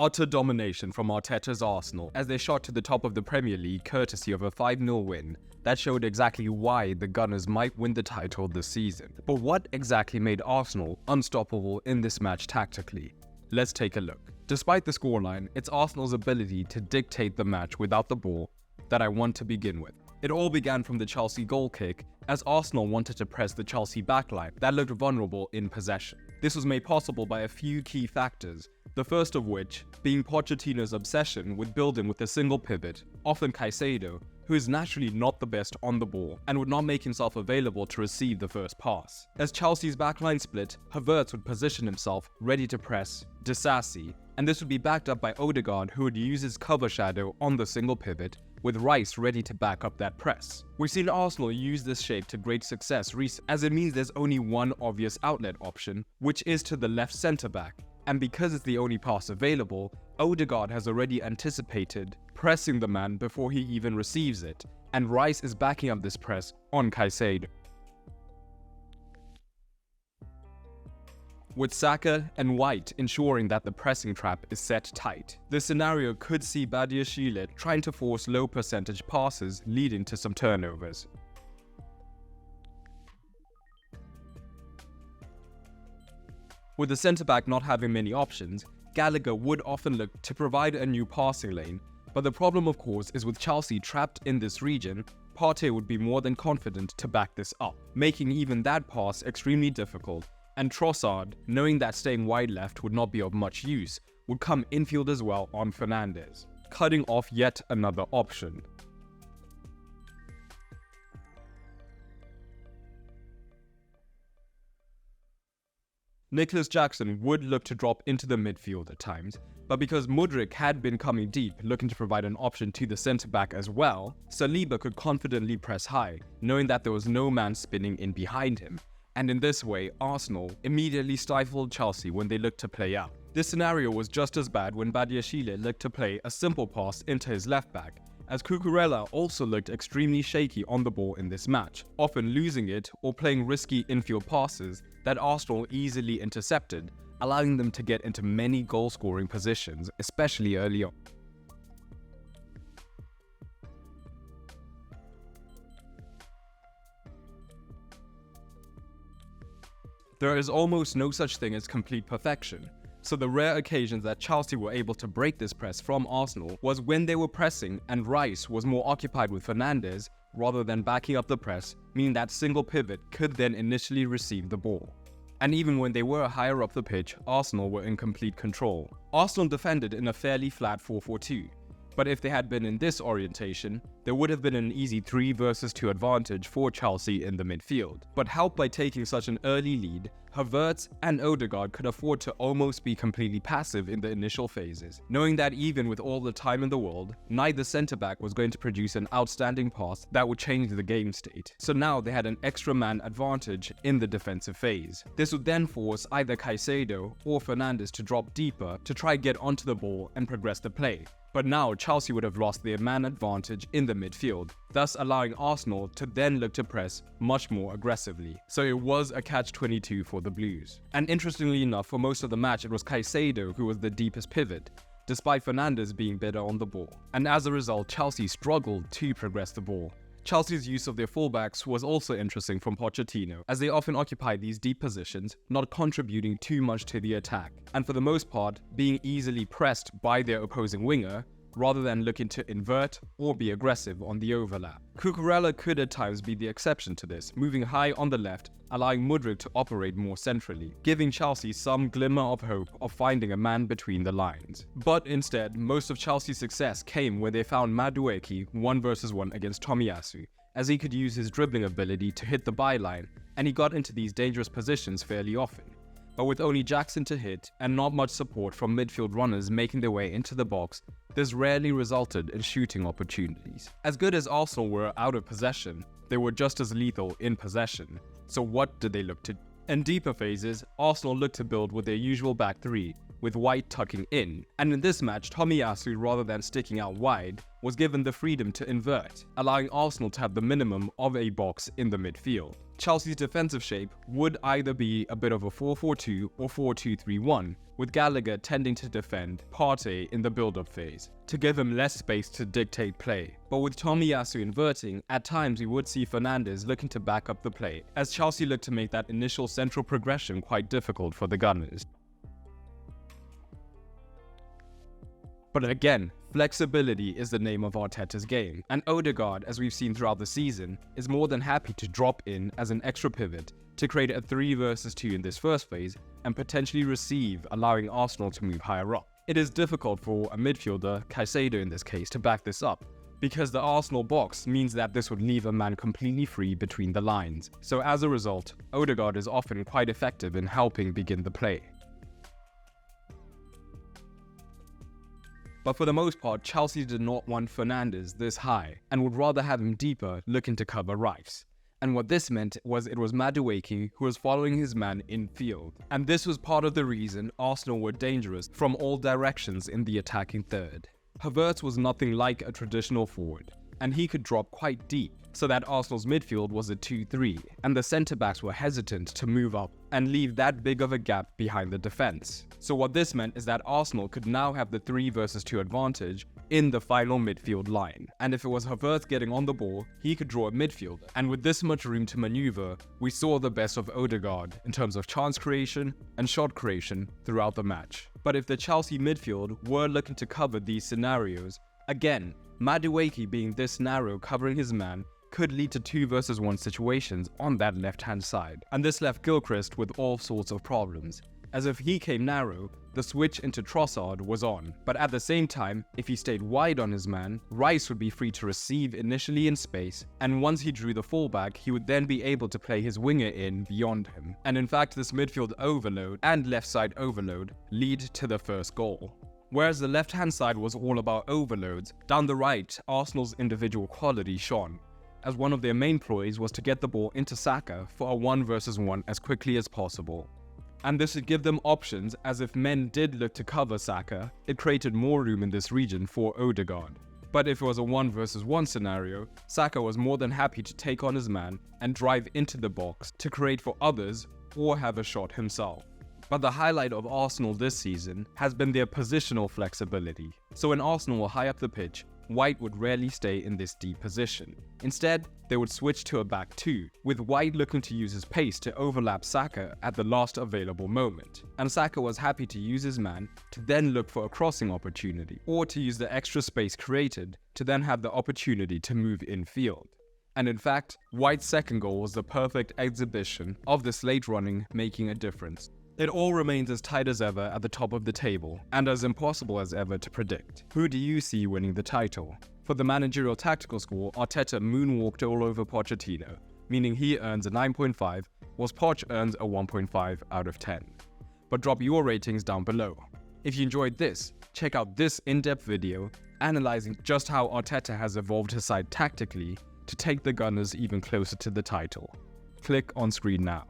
Utter domination from Arteta's Arsenal as they shot to the top of the Premier League courtesy of a 5-0 win that showed exactly why the Gunners might win the title this season. But what exactly made Arsenal unstoppable in this match tactically? Let's take a look. Despite the scoreline, it's Arsenal's ability to dictate the match without the ball that I want to begin with. It all began from the Chelsea goal kick, as Arsenal wanted to press the Chelsea backline that looked vulnerable in possession. This was made possible by a few key factors, the first of which being Pochettino's obsession with building with a single pivot, often Caicedo, who is naturally not the best on the ball and would not make himself available to receive the first pass. As Chelsea's backline split, Havertz would position himself ready to press Disasi, and this would be backed up by Odegaard, who would use his cover shadow on the single pivot, with Rice ready to back up that press. We've seen Arsenal use this shape to great success recently, as it means there's only one obvious outlet option, which is to the left centre-back. And because it's the only pass available, Odegaard has already anticipated pressing the man before he even receives it, and Rice is backing up this press on Caicedo. With Saka and White ensuring that the pressing trap is set tight. This scenario could see Badiashile trying to force low percentage passes, leading to some turnovers. With the centre-back not having many options, Gallagher would often look to provide a new passing lane, but the problem of course is with Chelsea trapped in this region, Partey would be more than confident to back this up, making even that pass extremely difficult, and Trossard, knowing that staying wide left would not be of much use, would come infield as well on Fernandes, cutting off yet another option. Nicholas Jackson would look to drop into the midfield at times, but because Mudryk had been coming deep looking to provide an option to the centre-back as well, Saliba could confidently press high, knowing that there was no man spinning in behind him, and in this way Arsenal immediately stifled Chelsea when they looked to play out. This scenario was just as bad when Badiashile looked to play a simple pass into his left-back, as Cucurella also looked extremely shaky on the ball in this match, often losing it or playing risky infield passes that Arsenal easily intercepted, allowing them to get into many goal-scoring positions, especially early on. There is almost no such thing as complete perfection, so the rare occasions that Chelsea were able to break this press from Arsenal was when they were pressing and Rice was more occupied with Fernandes rather than backing up the press, meaning that single pivot could then initially receive the ball. And even when they were higher up the pitch, Arsenal were in complete control. Arsenal defended in a fairly flat 4-4-2, but if they had been in this orientation, there would have been an easy 3 versus 2 advantage for Chelsea in the midfield. But helped by taking such an early lead, Havertz and Odegaard could afford to almost be completely passive in the initial phases, knowing that even with all the time in the world, neither centre-back was going to produce an outstanding pass that would change the game state. So now they had an extra man advantage in the defensive phase. This would then force either Caicedo or Fernandes to drop deeper to try get onto the ball and progress the play. But now Chelsea would have lost their man advantage in the midfield, thus allowing Arsenal to then look to press much more aggressively. So it was a catch-22 for the Blues. And interestingly enough, for most of the match it was Caicedo who was the deepest pivot, despite Fernandes being better on the ball. And as a result, Chelsea struggled to progress the ball. Chelsea's use of their fullbacks was also interesting from Pochettino, as they often occupied these deep positions, not contributing too much to the attack, and for the most part, being easily pressed by their opposing winger, rather than looking to invert or be aggressive on the overlap. Cucurella could at times be the exception to this, moving high on the left, allowing Mudryk to operate more centrally, giving Chelsea some glimmer of hope of finding a man between the lines. But instead, most of Chelsea's success came when they found Madueke 1 versus 1 against Tomiyasu, as he could use his dribbling ability to hit the byline, and he got into these dangerous positions fairly often. But with only Jackson to hit and not much support from midfield runners making their way into the box, this rarely resulted in shooting opportunities. As good as Arsenal were out of possession, they were just as lethal in possession. So what did they look to do? In deeper phases, Arsenal looked to build with their usual back three, with White tucking in. And in this match, Tomiyasu, rather than sticking out wide, was given the freedom to invert, allowing Arsenal to have the minimum of a box in the midfield. Chelsea's defensive shape would either be a bit of a 4-4-2 or 4-2-3-1, with Gallagher tending to defend Partey in the build-up phase, to give him less space to dictate play. But with Tomiyasu inverting, at times we would see Fernandes looking to back up the play, as Chelsea looked to make that initial central progression quite difficult for the Gunners. But again, flexibility is the name of Arteta's game, and Odegaard, as we've seen throughout the season, is more than happy to drop in as an extra pivot to create a 3 versus 2 in this first phase and potentially receive, allowing Arsenal to move higher up. It is difficult for a midfielder, Caicedo in this case, to back this up, because the Arsenal box means that this would leave a man completely free between the lines. So as a result, Odegaard is often quite effective in helping begin the play. But for the most part, Chelsea did not want Fernandes this high and would rather have him deeper looking to cover Rice. And what this meant was it was Madueke who was following his man in field. And this was part of the reason Arsenal were dangerous from all directions in the attacking third. Havertz was nothing like a traditional forward, and he could drop quite deep, so that Arsenal's midfield was a 2-3, and the centre-backs were hesitant to move up and leave that big of a gap behind the defence. So what this meant is that Arsenal could now have the 3 versus 2 advantage in the final midfield line. And if it was Havertz getting on the ball, he could draw a midfielder. And with this much room to maneuver, we saw the best of Odegaard in terms of chance creation and shot creation throughout the match. But if the Chelsea midfield were looking to cover these scenarios, again, Madueke being this narrow covering his man could lead to 2 versus 1 situations on that left-hand side. And this left Gilchrist with all sorts of problems, as if he came narrow, the switch into Trossard was on. But at the same time, if he stayed wide on his man, Rice would be free to receive initially in space, and once he drew the fullback, he would then be able to play his winger in beyond him. And in fact, this midfield overload and left side overload lead to the first goal. Whereas the left-hand side was all about overloads, down the right, Arsenal's individual quality shone, as one of their main ploys was to get the ball into Saka for a 1 versus 1 as quickly as possible. And this would give them options, as if men did look to cover Saka, it created more room in this region for Odegaard. But if it was a 1 versus 1 scenario, Saka was more than happy to take on his man and drive into the box to create for others or have a shot himself. But the highlight of Arsenal this season has been their positional flexibility. So when Arsenal were high up the pitch, White would rarely stay in this deep position. Instead, they would switch to a back 2, with White looking to use his pace to overlap Saka at the last available moment. And Saka was happy to use his man to then look for a crossing opportunity, or to use the extra space created to then have the opportunity to move infield. And in fact, White's second goal was the perfect exhibition of this late running making a difference. It all remains as tight as ever at the top of the table, and as impossible as ever to predict. Who do you see winning the title? For the managerial tactical score, Arteta moonwalked all over Pochettino, meaning he earns a 9.5, whilst Poch earns a 1.5 out of 10. But drop your ratings down below. If you enjoyed this, check out this in-depth video analysing just how Arteta has evolved his side tactically to take the Gunners even closer to the title. Click on screen now.